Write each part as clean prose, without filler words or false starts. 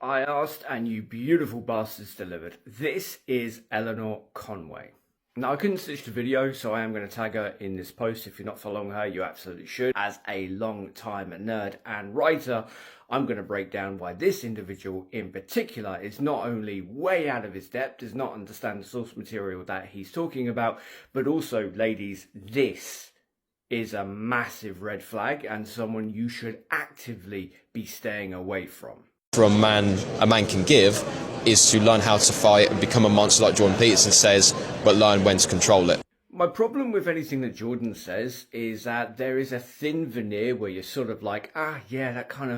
I asked and you beautiful bastards delivered. This is Eleanor Conway. Now I couldn't stitch the video, so I am going to tag her in this post. If you're not following her, you absolutely should. As a long-time nerd and writer, I'm going to break down why this individual in particular is not only way out of his depth, does not understand the source material that he's talking about, but also, ladies, this is a massive red flag and someone you should actively be staying away from. For a man can give is to learn how to fight and become a monster like Jordan Peterson says, but learn when to control it. My problem with anything that Jordan says is that there is a thin veneer where you're sort of like, yeah, that kind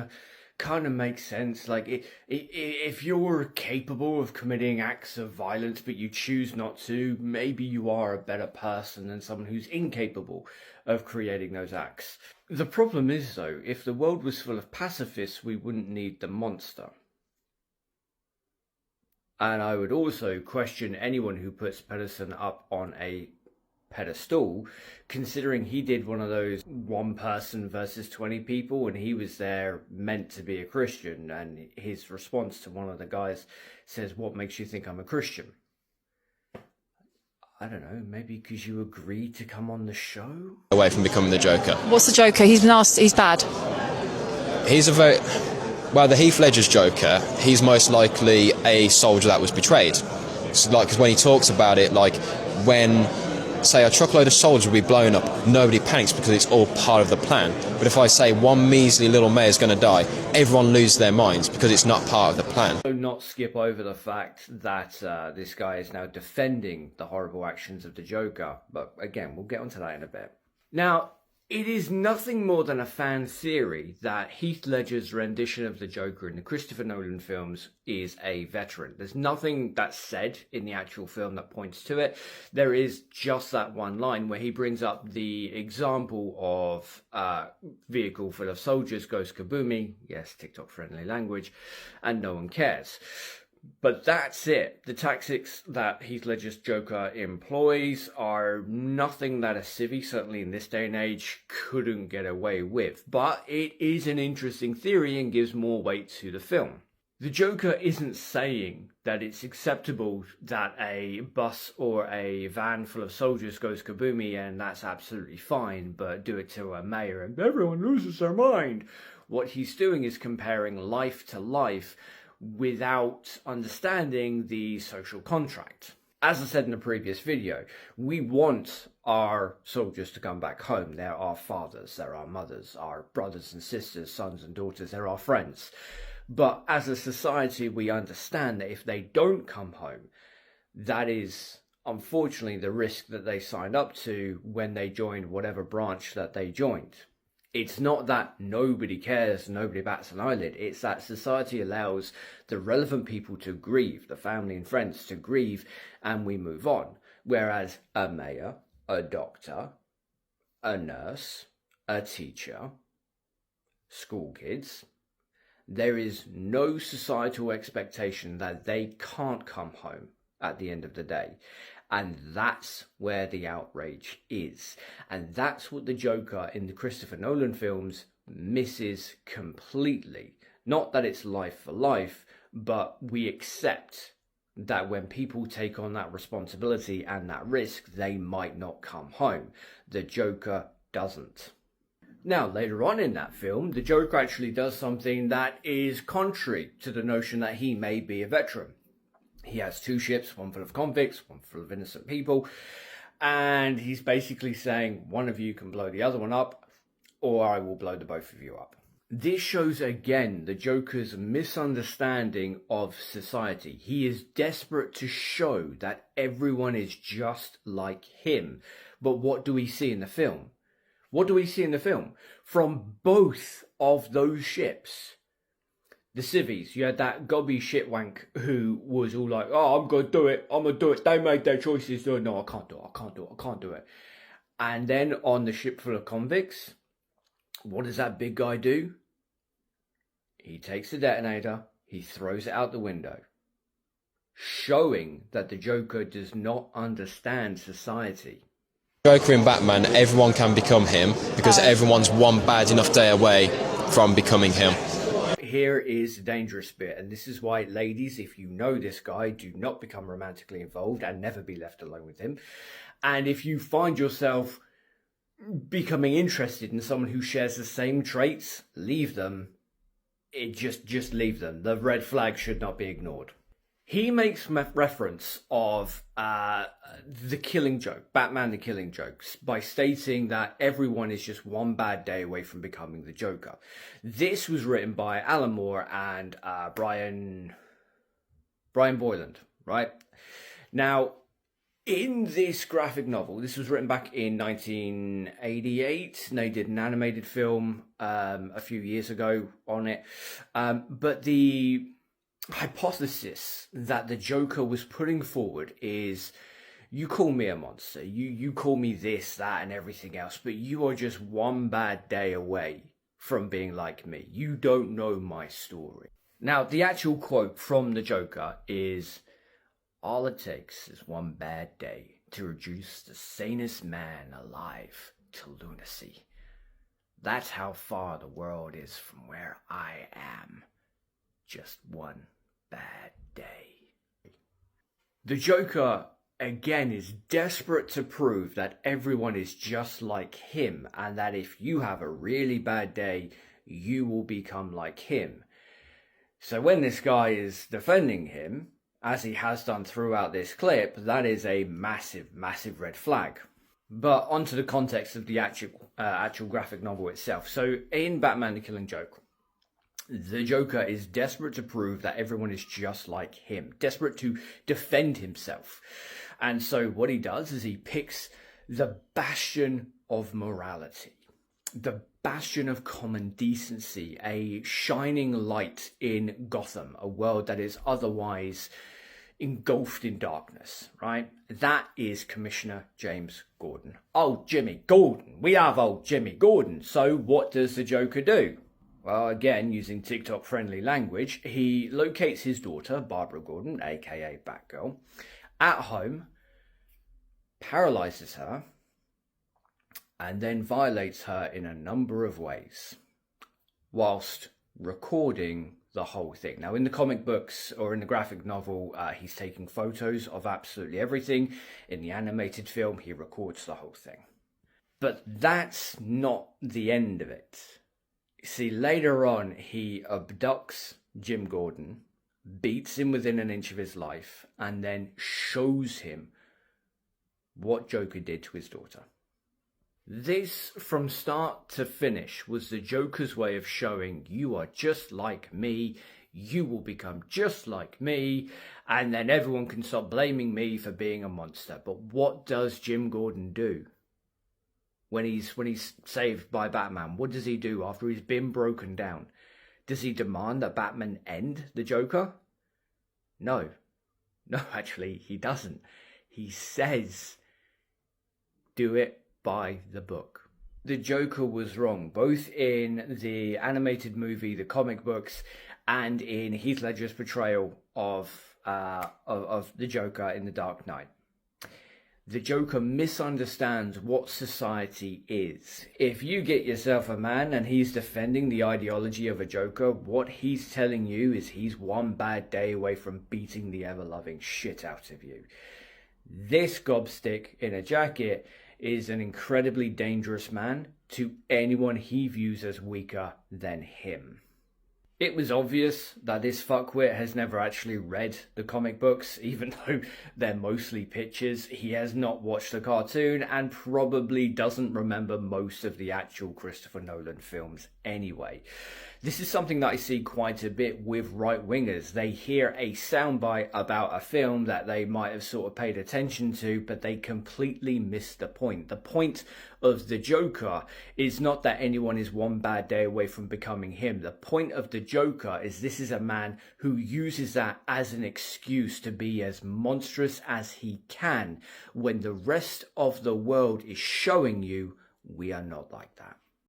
of makes sense. Like, if you're capable of committing acts of violence but you choose not to, maybe you are a better person than someone who's incapable of creating those acts. The problem is, though, if the world was full of pacifists, we wouldn't need the monster. And I would also question anyone who puts Peterson up on a pedestal, considering he did one of those 1 person versus 20 people, and he was there meant to be a Christian, and his response to one of the guys says, "What makes you think I'm a Christian?" I don't know, maybe because you agreed to come on the show? Away from becoming the Joker. What's the Joker? He's nasty, he's bad. He's well, the Heath Ledger's Joker, he's most likely a soldier that was betrayed. So, like, because when he talks about it, like, when, say, a truckload of soldiers will be blown up, nobody panics because it's all part of the plan. But if I say one measly little mayor's going to die, everyone loses their minds because it's not part of the plan. Do not skip over the fact that this guy is now defending the horrible actions of the Joker. But again, we'll get onto that in a bit. Now, it is nothing more than a fan theory that Heath Ledger's rendition of the Joker in the Christopher Nolan films is a veteran. There's nothing that's said in the actual film that points to it. There is just that one line where he brings up the example of vehicle full of soldiers goes kaboomy, yes, TikTok friendly language, and no one cares. But that's it. The tactics that Heath Ledger's Joker employs are nothing that a civvy, certainly in this day and age, couldn't get away with. But it is an interesting theory and gives more weight to the film. The Joker isn't saying that it's acceptable that a bus or a van full of soldiers goes kaboomy and that's absolutely fine, but do it to a mayor and everyone loses their mind. What he's doing is comparing life to life without understanding the social contract. As I said in the previous video, we want our soldiers to come back home. They're our fathers, they're our mothers, our brothers and sisters, sons and daughters, they're our friends. But as a society, we understand that if they don't come home, that is unfortunately the risk that they signed up to when they joined whatever branch that they joined. It's not that nobody cares, nobody bats an eyelid. It's that society allows the relevant people to grieve, the family and friends to grieve, and we move on. Whereas a mayor, a doctor, a nurse, a teacher, school kids, there is no societal expectation that they can't come home at the end of the day. And that's where the outrage is. And that's what the Joker in the Christopher Nolan films misses completely. Not that it's life for life, but we accept that when people take on that responsibility and that risk, they might not come home. The Joker doesn't. Now, later on in that film, the Joker actually does something that is contrary to the notion that he may be a veteran. He has 2 ships, one full of convicts, one full of innocent people, and he's basically saying, one of you can blow the other one up, or I will blow the both of you up. This shows again the Joker's misunderstanding of society. He is desperate to show that everyone is just like him. But what do we see in the film? What do we see in the film? From both of those ships, the civvies, you had that gobby shitwank who was all like, oh, I'm going to do it, they made their choices, no, I can't do it. And then on the ship full of convicts, what does that big guy do? He takes the detonator, he throws it out the window, showing that the Joker does not understand society. Joker in Batman, everyone can become him because everyone's one bad enough day away from becoming him. here is the dangerous bit, and this is why, ladies, if you know this guy, do not become romantically involved and never be left alone with him. And if you find yourself becoming interested in someone who shares the same traits, leave them. Just leave them. The red flag should not be ignored. He makes reference of the Killing Joke, Batman the Killing Jokes, by stating that everyone is just one bad day away from becoming the Joker. This was written by Alan Moore and Brian Boyland, right? Now, in this graphic novel, this was written back in 1988, and they did an animated film a few years ago on it. But the hypothesis that the Joker was putting forward is, you call me a monster, you call me this, that, and everything else, but you are just one bad day away from being like me. You don't know my story. Now, the actual quote from the Joker is, all it takes is one bad day to reduce the sanest man alive to lunacy. That's how far the world is from where I am. Just one bad day. The Joker, again, is desperate to prove that everyone is just like him, and that if you have a really bad day, you will become like him. So when this guy is defending him, as he has done throughout this clip, that is a massive, massive red flag. But onto the context of the actual graphic novel itself. So in Batman the Killing Joke, the Joker is desperate to prove that everyone is just like him, desperate to defend himself. And so what he does is he picks the bastion of morality, the bastion of common decency, a shining light in Gotham, a world that is otherwise engulfed in darkness, right? That is Commissioner James Gordon. Old Jimmy Gordon. We have old Jimmy Gordon. So what does the Joker do? Well, again, using TikTok-friendly language, he locates his daughter, Barbara Gordon, aka Batgirl, at home, paralyzes her, and then violates her in a number of ways, whilst recording the whole thing. Now, in the comic books or in the graphic novel, he's taking photos of absolutely everything. In the animated film, he records the whole thing. But that's not the end of it. See, later on, he abducts Jim Gordon, beats him within an inch of his life, and then shows him what Joker did to his daughter. This, from start to finish, was the Joker's way of showing, you are just like me, you will become just like me, and then everyone can stop blaming me for being a monster. But what does Jim Gordon do? When he's saved by Batman, what does he do after he's been broken down? Does he demand that Batman end the Joker? No, actually, he doesn't. He says, do it by the book. The Joker was wrong, both in the animated movie, the comic books, and in Heath Ledger's portrayal of the Joker in The Dark Knight. The Joker misunderstands what society is. If you get yourself a man and he's defending the ideology of a Joker, what he's telling you is he's one bad day away from beating the ever-loving shit out of you. This gobstick in a jacket is an incredibly dangerous man to anyone he views as weaker than him. It was obvious that this fuckwit has never actually read the comic books, even though they're mostly pictures. He has not watched the cartoon and probably doesn't remember most of the actual Christopher Nolan films anyway. This is something that I see quite a bit with right-wingers. They hear a soundbite about a film that they might have sort of paid attention to, but they completely miss the point. The point of the Joker is not that anyone is one bad day away from becoming him. The point of the Joker is this is a man who uses that as an excuse to be as monstrous as he can when the rest of the world is showing you we are not like that.